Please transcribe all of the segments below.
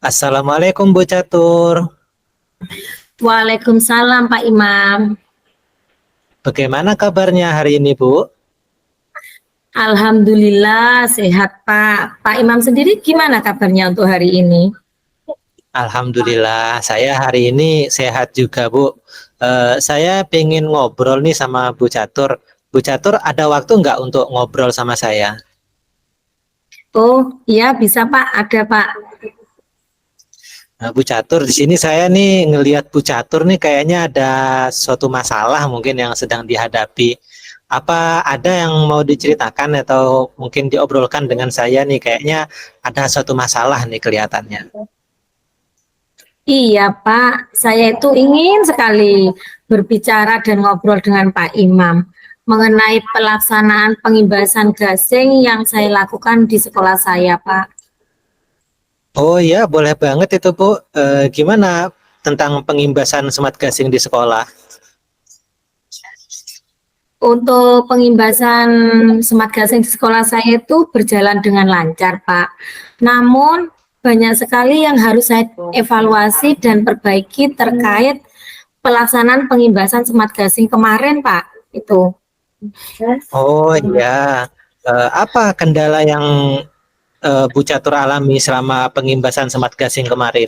Assalamualaikum Bu Catur. Waalaikumsalam Pak Imam. Bagaimana kabarnya hari ini Bu? Alhamdulillah sehat Pak. Pak Imam sendiri gimana kabarnya untuk hari ini? Alhamdulillah saya hari ini sehat juga Bu. Saya pengen ngobrol nih sama Bu Catur. Bu Catur ada waktu nggak untuk ngobrol sama saya? Oh iya bisa Pak, ada Pak. Nah, Bu Catur, di sini saya nih ngelihat Bu Catur nih kayaknya ada suatu masalah mungkin yang sedang dihadapi. Apa ada yang mau diceritakan atau mungkin diobrolkan dengan saya nih? Kayaknya ada suatu masalah nih kelihatannya. Iya Pak, saya itu ingin sekali berbicara dan ngobrol dengan Pak Imam mengenai pelaksanaan pengimbasan gasing yang saya lakukan di sekolah saya Pak. Oh iya, boleh banget itu Bu. Gimana tentang pengimbasan smart gasing di sekolah? Untuk pengimbasan smart gasing di sekolah saya itu berjalan dengan lancar, Pak. Namun banyak sekali yang harus saya evaluasi dan perbaiki terkait pelaksanaan pengimbasan smart gasing kemarin, Pak. Itu. Oh iya, apa kendala yang Bu Catur alami selama pengimbasan smart gasing kemarin?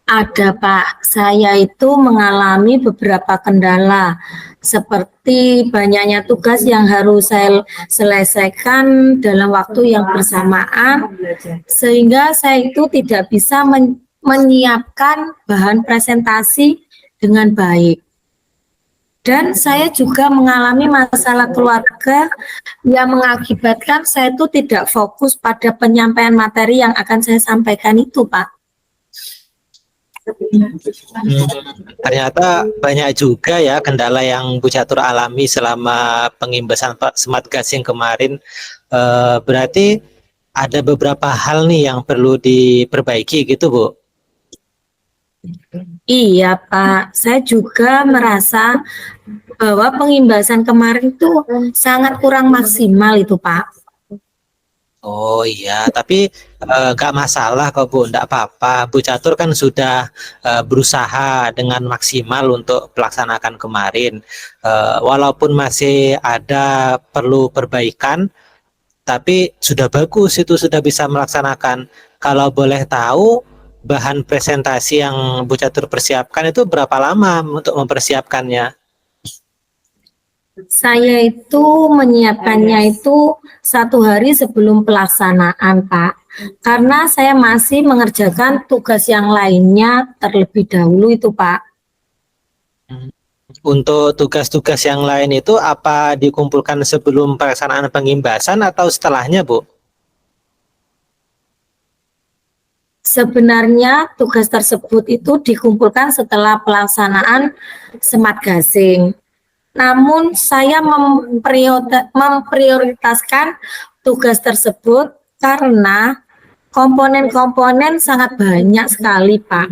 Ada Pak, saya itu mengalami beberapa kendala seperti banyaknya tugas yang harus saya selesaikan dalam waktu yang bersamaan sehingga saya itu tidak bisa menyiapkan bahan presentasi dengan baik. Dan saya juga mengalami masalah keluarga yang mengakibatkan saya itu tidak fokus pada penyampaian materi yang akan saya sampaikan itu, Pak. Ternyata banyak juga ya kendala yang Bu Catur alami selama pengimbasan smart gasing kemarin. Berarti ada beberapa hal nih yang perlu diperbaiki gitu Bu. Iya Pak, saya juga merasa bahwa pengimbasan kemarin itu sangat kurang maksimal itu Pak. Oh iya, tapi nggak masalah kok Bu, nggak apa-apa. Bu Catur kan sudah berusaha dengan maksimal untuk pelaksanakan kemarin. Walaupun masih ada perlu perbaikan, tapi sudah bagus itu sudah bisa melaksanakan. Kalau boleh tahu, bahan presentasi yang Bu Catur persiapkan itu berapa lama untuk mempersiapkannya? Saya itu menyiapkannya itu 1 hari sebelum pelaksanaan Pak. Karena saya masih mengerjakan tugas yang lainnya terlebih dahulu itu Pak. Untuk tugas-tugas yang lain itu apa dikumpulkan sebelum pelaksanaan pengimbasan atau setelahnya, Bu? Sebenarnya tugas tersebut itu dikumpulkan setelah pelaksanaan smart gasing. Namun saya memprioritaskan tugas tersebut karena komponen-komponen sangat banyak sekali, Pak.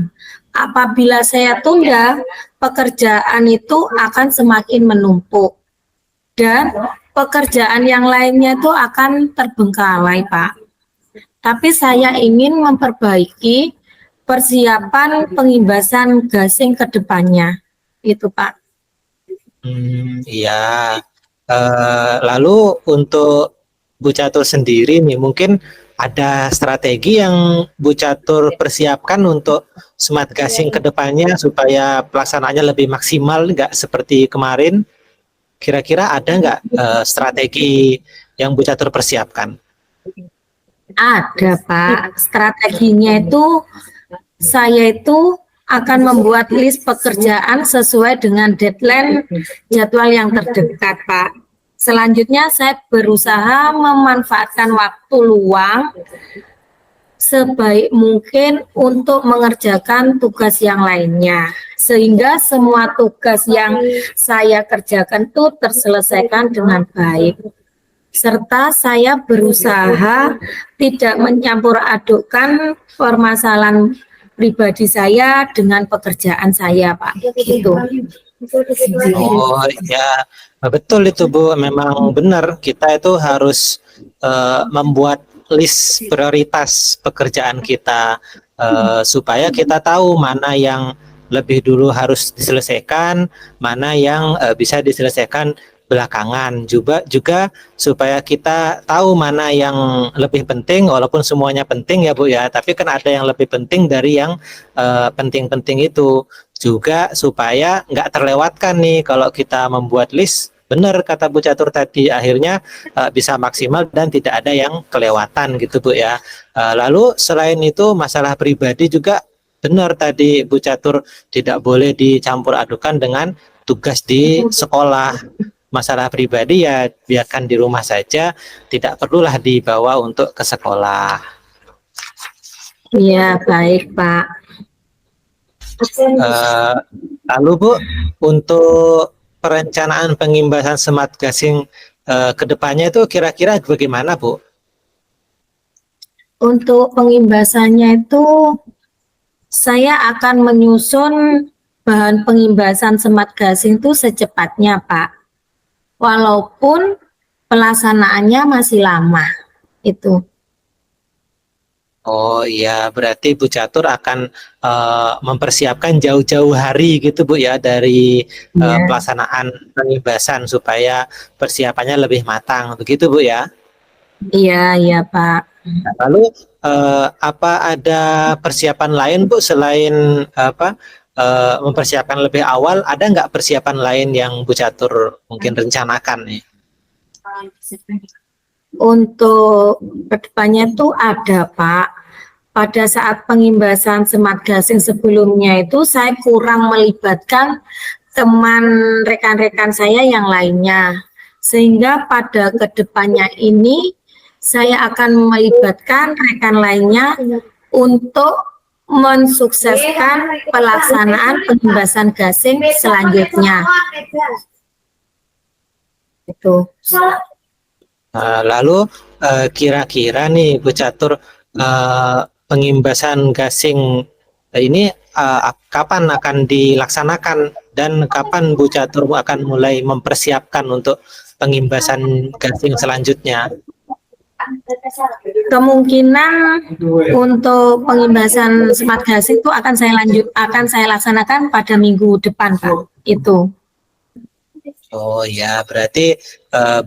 Apabila saya tunda, pekerjaan itu akan semakin menumpuk dan pekerjaan yang lainnya itu akan terbengkalai, Pak. Tapi saya ingin memperbaiki persiapan pengimbasan gasing ke depannya. Itu, Pak. Iya. Lalu untuk Bu Catur sendiri nih, mungkin ada strategi yang Bu Catur persiapkan untuk smart gasing ke depannya supaya pelaksanaannya lebih maksimal, nggak seperti kemarin? Kira-kira ada nggak strategi yang Bu Catur persiapkan? Ada, Pak. Strateginya itu saya itu akan membuat list pekerjaan sesuai dengan deadline jadwal yang terdekat, Pak. Selanjutnya saya berusaha memanfaatkan waktu luang sebaik mungkin untuk mengerjakan tugas yang lainnya. Sehingga semua tugas yang saya kerjakan itu terselesaikan dengan baik. Serta saya berusaha tidak mencampur adukkan permasalahan pribadi saya dengan pekerjaan saya, Pak. Gitu. Oh ya, betul itu Bu. Memang benar kita itu harus membuat list prioritas pekerjaan kita, supaya kita tahu mana yang lebih dulu harus diselesaikan, mana yang bisa diselesaikan belakangan. Juga supaya kita tahu mana yang lebih penting, walaupun semuanya penting ya Bu ya, tapi kan ada yang lebih penting dari yang penting-penting itu. Juga supaya nggak terlewatkan nih kalau kita membuat list. Benar kata Bu Catur tadi, akhirnya bisa maksimal dan tidak ada yang kelewatan gitu Bu ya. Lalu selain itu masalah pribadi juga benar tadi Bu Catur, tidak boleh dicampur adukan dengan tugas di sekolah. Masalah pribadi ya biarkan di rumah saja, tidak perlulah dibawa untuk ke sekolah. Iya, baik Pak. Lalu Bu, untuk perencanaan pengimbasan smart gasing ke depannya itu kira-kira bagaimana Bu? Untuk pengimbasannya itu saya akan menyusun bahan pengimbasan smart gasing itu secepatnya Pak. Walaupun pelaksanaannya masih lama itu. Oh iya, berarti Bu Catur akan mempersiapkan jauh-jauh hari gitu Bu ya dari Ya. pelaksanaan pengimbasan supaya persiapannya lebih matang, begitu Bu ya? Iya, iya Pak. Lalu apa ada persiapan lain Bu selain mempersiapkan lebih awal? Ada nggak persiapan lain yang Bu Catur mungkin rencanakan nih? Untuk kedepannya itu ada Pak. Pada saat pengimbasan smart gasing sebelumnya itu saya kurang melibatkan teman rekan-rekan saya yang lainnya. Sehingga pada kedepannya ini saya akan melibatkan rekan lainnya untuk mensukseskan pelaksanaan pengimbasan gasing selanjutnya. Itu. Lalu kira-kira nih Bu Catur, pengimbasan gasing ini kapan akan dilaksanakan dan kapan Bu Catur akan mulai mempersiapkan untuk pengimbasan gasing selanjutnya? Kemungkinan untuk pengimbasan smart gasing itu akan saya laksanakan pada minggu depan Pak. Itu. Oh ya, berarti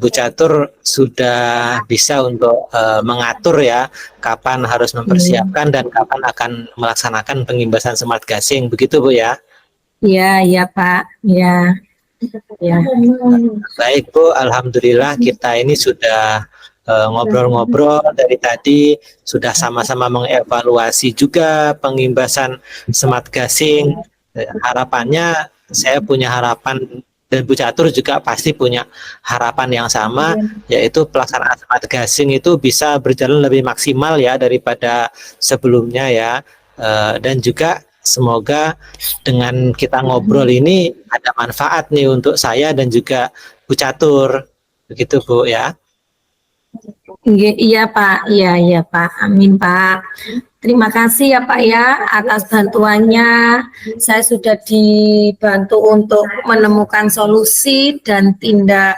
Bu Catur sudah bisa untuk mengatur ya kapan harus mempersiapkan dan kapan akan melaksanakan pengimbasan smart gasing, begitu Bu ya? Iya, iya Pak. Iya. Ya. Baik Bu, alhamdulillah kita ini sudah ngobrol-ngobrol dari tadi, sudah sama-sama mengevaluasi juga pengimbasan smart gasing. Harapannya saya punya harapan dan Bu Catur juga pasti punya harapan yang sama, yaitu pelaksanaan smart gasing itu bisa berjalan lebih maksimal ya daripada sebelumnya ya. Dan juga semoga dengan kita ngobrol ini ada manfaat nih untuk saya dan juga Bu Catur, begitu Bu ya. Iya Pak, iya Pak, amin Pak. Terima kasih ya Pak ya atas bantuannya. Saya sudah dibantu untuk menemukan solusi dan tindak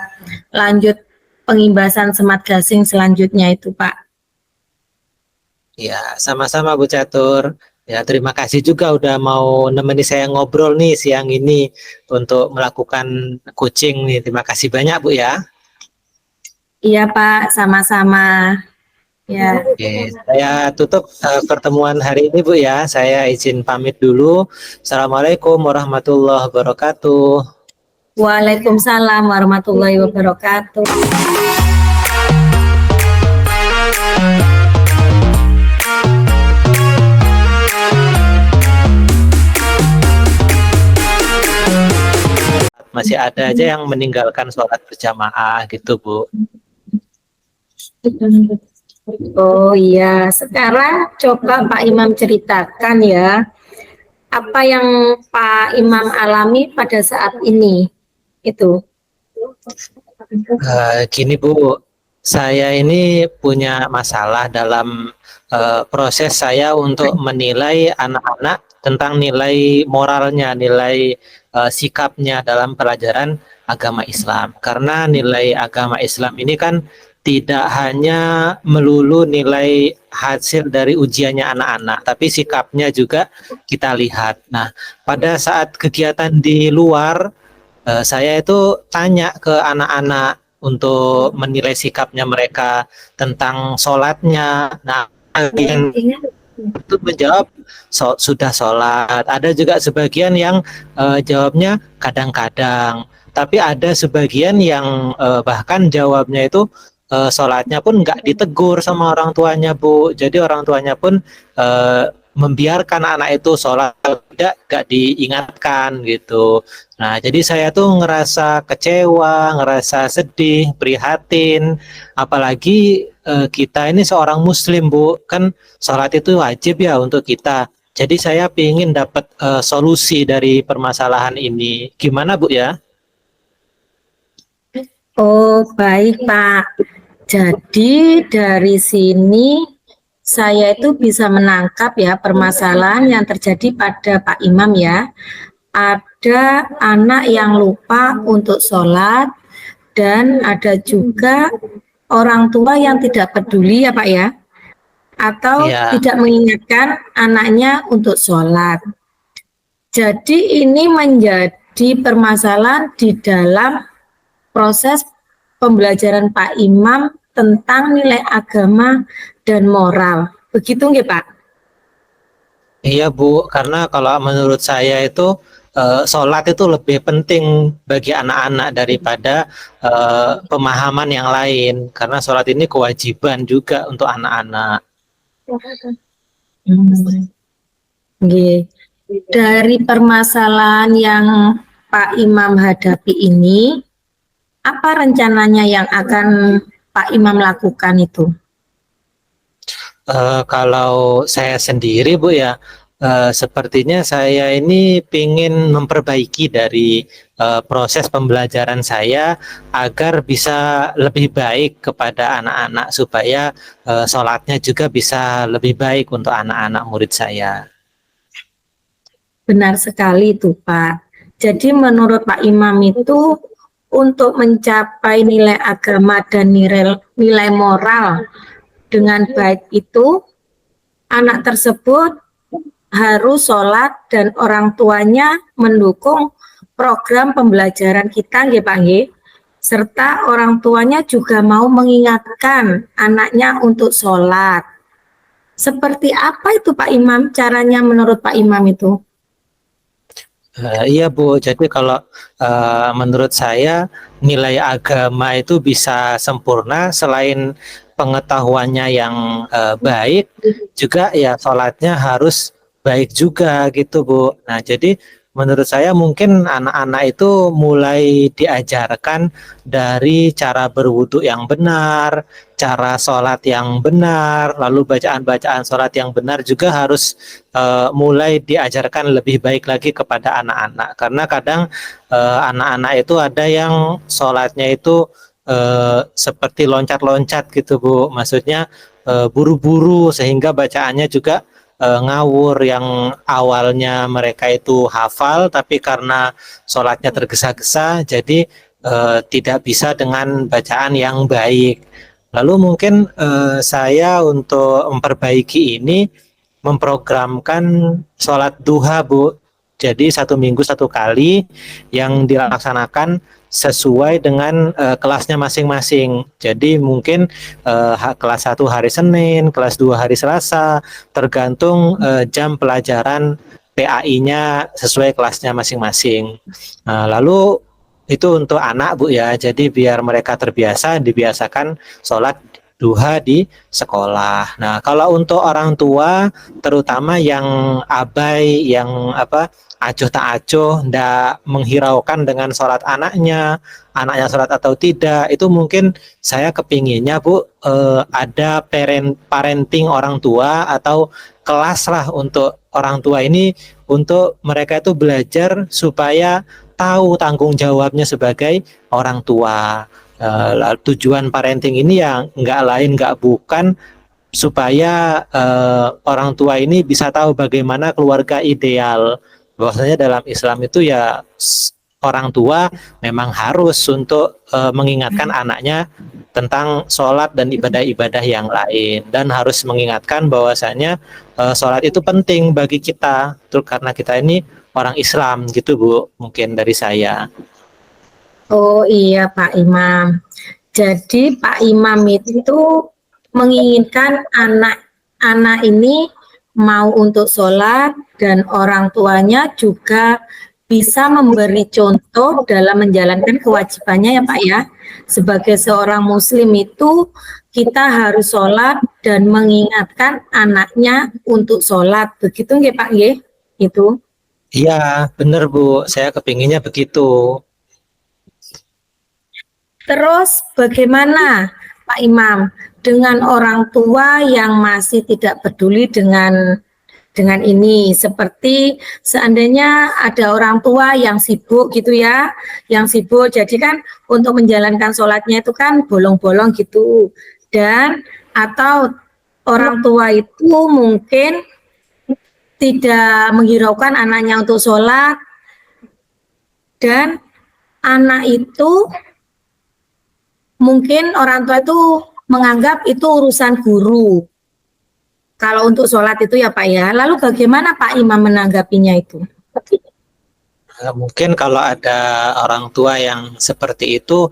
lanjut pengimbasan smart gasing selanjutnya itu Pak. Ya, sama-sama Bu Catur. Ya, terima kasih juga udah mau nemeni saya ngobrol nih siang ini untuk melakukan coaching nih. Terima kasih banyak Bu ya. Iya Pak, sama-sama. Ya. Oke, saya tutup pertemuan hari ini Bu ya. Saya izin pamit dulu. Assalamualaikum warahmatullahi wabarakatuh. Waalaikumsalam warahmatullahi wabarakatuh. Masih ada aja yang meninggalkan sholat berjamaah gitu Bu. Oh iya, sekarang coba Pak Imam ceritakan ya, apa yang Pak Imam alami pada saat ini itu. Gini Bu, saya ini punya masalah dalam proses saya untuk menilai anak-anak tentang nilai moralnya, nilai sikapnya dalam pelajaran agama Islam. Karena nilai agama Islam ini kan tidak hanya melulu nilai hasil dari ujiannya anak-anak, tapi sikapnya juga kita lihat. Nah, pada saat kegiatan di luar, saya itu tanya ke anak-anak untuk menilai sikapnya mereka tentang sholatnya. Nah, bagian itu menjawab sudah sholat. Ada juga sebagian yang jawabnya kadang-kadang. Tapi ada sebagian yang bahkan jawabnya itu sholatnya pun nggak ditegur sama orang tuanya, Bu. Jadi orang tuanya pun membiarkan anak itu sholat, tidak nggak diingatkan gitu. Nah, jadi saya tuh ngerasa kecewa, ngerasa sedih, prihatin. Apalagi kita ini seorang Muslim, Bu, kan sholat itu wajib ya untuk kita. Jadi saya ingin dapat solusi dari permasalahan ini. Gimana, Bu ya? Oh, baik, Pak. Jadi dari sini saya itu bisa menangkap ya permasalahan yang terjadi pada Pak Imam ya. Ada anak yang lupa untuk sholat dan ada juga orang tua yang tidak peduli ya Pak ya, atau Iya, tidak mengingatkan anaknya untuk sholat. Jadi ini menjadi permasalahan di dalam proses pembelajaran Pak Imam tentang nilai agama dan moral. Begitu nggih Pak? iya Bu. Karena kalau menurut saya itu sholat itu lebih penting bagi anak-anak daripada pemahaman yang lain. Karena sholat ini kewajiban juga untuk anak-anak. Nggih. Dari permasalahan yang Pak Imam hadapi ini, apa rencananya yang akan Pak Imam lakukan itu? Kalau saya sendiri Bu ya, sepertinya saya ini ingin memperbaiki dari proses pembelajaran saya agar bisa lebih baik kepada anak-anak supaya sholatnya juga bisa lebih baik untuk anak-anak murid saya. Benar sekali itu Pak. Jadi menurut Pak Imam itu untuk mencapai nilai agama dan nilai moral dengan baik itu anak tersebut harus sholat dan orang tuanya mendukung program pembelajaran kita nggih Pak nggih. Serta orang tuanya juga mau mengingatkan anaknya untuk sholat. Seperti apa itu Pak Imam? Caranya menurut Pak Imam itu? Iya Bu, jadi kalau menurut saya nilai agama itu bisa sempurna selain pengetahuannya yang baik, juga ya sholatnya harus baik juga gitu Bu. Nah jadi menurut saya mungkin anak-anak itu mulai diajarkan dari cara berwudu yang benar, cara sholat yang benar, lalu bacaan-bacaan sholat yang benar juga harus mulai diajarkan lebih baik lagi kepada anak-anak. Karena kadang anak-anak itu ada yang sholatnya itu seperti loncat-loncat gitu Bu. Maksudnya buru-buru sehingga bacaannya juga ngawur, yang awalnya mereka itu hafal tapi karena sholatnya tergesa-gesa jadi tidak bisa dengan bacaan yang baik. Lalu mungkin saya untuk memperbaiki ini memprogramkan sholat duha Bu. Jadi 1 minggu 1 kali yang dilaksanakan sesuai dengan kelasnya masing-masing. Jadi mungkin kelas 1 hari Senin, kelas 2 hari Selasa, tergantung jam pelajaran PAI-nya sesuai kelasnya masing-masing. Lalu itu untuk anak Bu ya. Jadi biar mereka terbiasa, dibiasakan sholat duha di sekolah. Nah, kalau untuk orang tua, terutama yang abai, yang acuh tak acuh, ndak menghiraukan dengan sholat anaknya sholat atau tidak, itu mungkin saya kepinginnya Bu, ada parenting orang tua atau kelas lah untuk orang tua ini, untuk mereka itu belajar supaya tahu tanggung jawabnya sebagai orang tua. Tujuan parenting ini yang nggak lain nggak bukan supaya orang tua ini bisa tahu bagaimana keluarga ideal. Bahwasanya dalam Islam itu ya orang tua memang harus untuk mengingatkan anaknya tentang sholat dan ibadah-ibadah yang lain, dan harus mengingatkan bahwasanya sholat itu penting bagi kita, terus karena kita ini orang Islam gitu Bu, mungkin dari saya. Oh iya Pak Imam. Jadi Pak Imam itu menginginkan anak-anak ini mau untuk sholat dan orang tuanya juga bisa memberi contoh dalam menjalankan kewajibannya ya Pak ya. Sebagai seorang muslim itu kita harus sholat dan mengingatkan anaknya untuk sholat. Begitu nggih Pak nggih? Itu. Iya, bener Bu, saya kepinginnya begitu. Terus bagaimana Pak Imam dengan orang tua yang masih tidak peduli dengan ini, seperti seandainya ada orang tua yang sibuk gitu ya, yang sibuk, jadi kan untuk menjalankan sholatnya itu kan bolong-bolong gitu, dan atau orang tua itu mungkin tidak menghiraukan anaknya untuk sholat, dan anak itu mungkin orang tua itu menganggap itu urusan guru. Kalau untuk sholat itu ya Pak ya. Lalu bagaimana Pak Imam menanggapinya itu? Mungkin kalau ada orang tua yang seperti itu,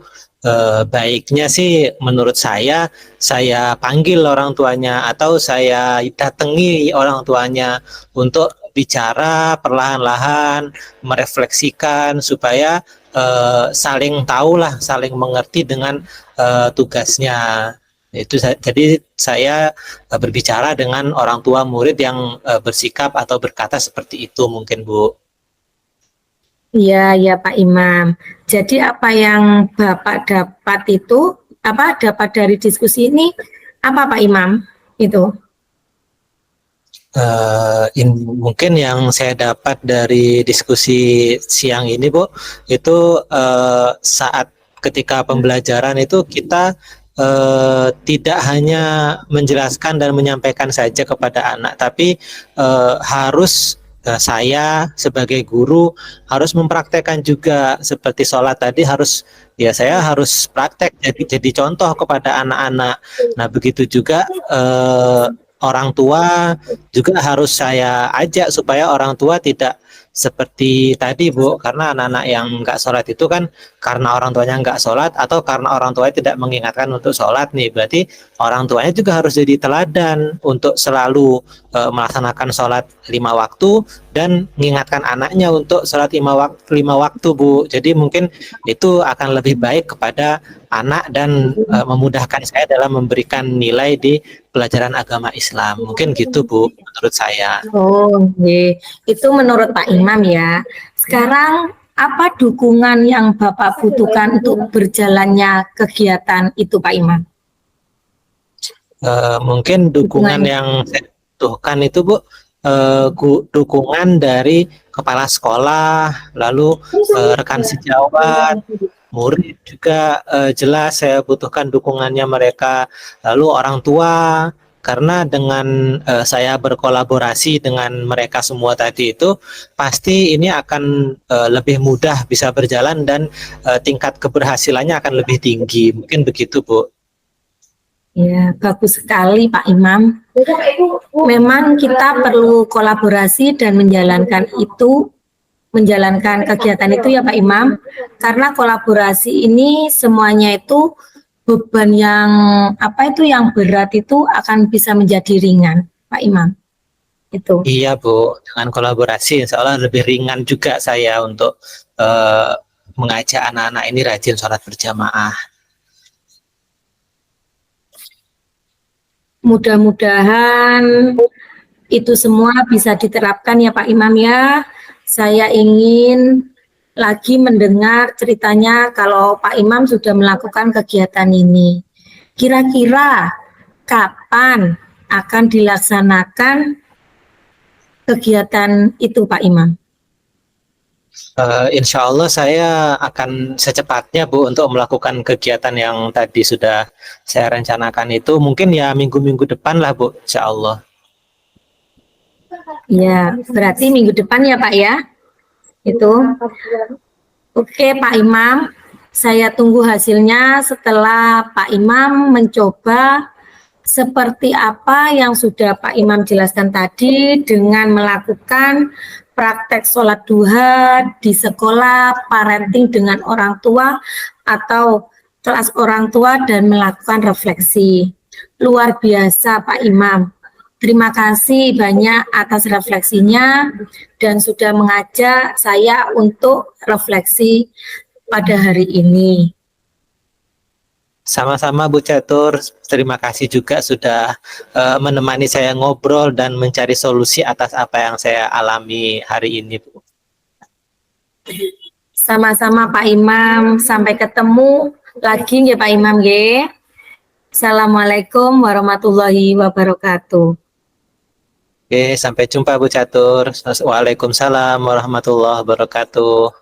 baiknya sih menurut saya panggil orang tuanya atau saya datangi orang tuanya untuk bicara perlahan-lahan, merefleksikan supaya saling tahulah, saling mengerti dengan tugasnya. Jadi saya berbicara dengan orang tua murid yang bersikap atau berkata seperti itu mungkin Bu. Iya, ya Pak Imam. Jadi apa yang Bapak dapat itu, apa dapat dari diskusi ini, apa Pak Imam? Itu. Mungkin yang saya dapat dari diskusi siang ini Bu, itu saat ketika pembelajaran itu kita tidak hanya menjelaskan dan menyampaikan saja kepada anak, tapi harus saya sebagai guru harus mempraktekkan juga, seperti sholat tadi harus, ya saya harus praktek jadi contoh kepada anak-anak. Nah begitu juga orang tua juga harus saya ajak supaya orang tua tidak seperti tadi Bu, karena anak-anak yang nggak sholat itu kan karena orang tuanya nggak sholat atau karena orang tuanya tidak mengingatkan untuk sholat nih, berarti orang tuanya juga harus jadi teladan untuk selalu melaksanakan sholat 5 waktu dan mengingatkan anaknya untuk sholat 5 waktu Bu. Jadi mungkin itu akan lebih baik kepada anak dan memudahkan saya dalam memberikan nilai di pelajaran agama Islam. Mungkin gitu Bu, menurut saya. Oh, okay. Itu menurut Pak Imam ya. Sekarang apa dukungan yang Bapak butuhkan untuk berjalannya kegiatan itu Pak Imam? Mungkin dukungan yang saya butuhkan itu Bu, dukungan dari kepala sekolah, lalu rekan sejawat, murid juga jelas saya butuhkan dukungannya mereka, lalu orang tua, karena dengan saya berkolaborasi dengan mereka semua tadi itu pasti ini akan lebih mudah bisa berjalan dan tingkat keberhasilannya akan lebih tinggi. Mungkin begitu Bu. Ya, bagus sekali Pak Imam. Memang kita perlu kolaborasi dan menjalankan kegiatan itu ya Pak Imam, karena kolaborasi ini semuanya itu beban yang yang berat itu akan bisa menjadi ringan Pak Imam. Itu. Iya Bu, dengan kolaborasi insya Allah lebih ringan juga saya untuk mengajak anak-anak ini rajin sholat berjamaah. Mudah-mudahan itu semua bisa diterapkan ya Pak Imam ya. Saya ingin lagi mendengar ceritanya kalau Pak Imam sudah melakukan kegiatan ini. Kira-kira kapan akan dilaksanakan kegiatan itu Pak Imam? Insya Allah saya akan secepatnya Bu untuk melakukan kegiatan yang tadi sudah saya rencanakan itu, mungkin ya minggu-minggu depan lah Bu, insya Allah. Ya, berarti minggu depan ya Pak ya? Itu. Oke, Pak Imam, saya tunggu hasilnya setelah Pak Imam mencoba seperti apa yang sudah Pak Imam jelaskan tadi dengan melakukan praktek sholat duha di sekolah, parenting dengan orang tua atau kelas orang tua dan melakukan refleksi. Luar biasa Pak Imam. Terima kasih banyak atas refleksinya dan sudah mengajak saya untuk refleksi pada hari ini. Sama-sama Bu Catur, terima kasih juga sudah menemani saya ngobrol dan mencari solusi atas apa yang saya alami hari ini, Bu. Sama-sama Pak Imam, sampai ketemu lagi ya Pak Imam ya. Assalamualaikum warahmatullahi wabarakatuh. Oke, sampai jumpa Bu Catur. Waalaikumsalam warahmatullahi wabarakatuh.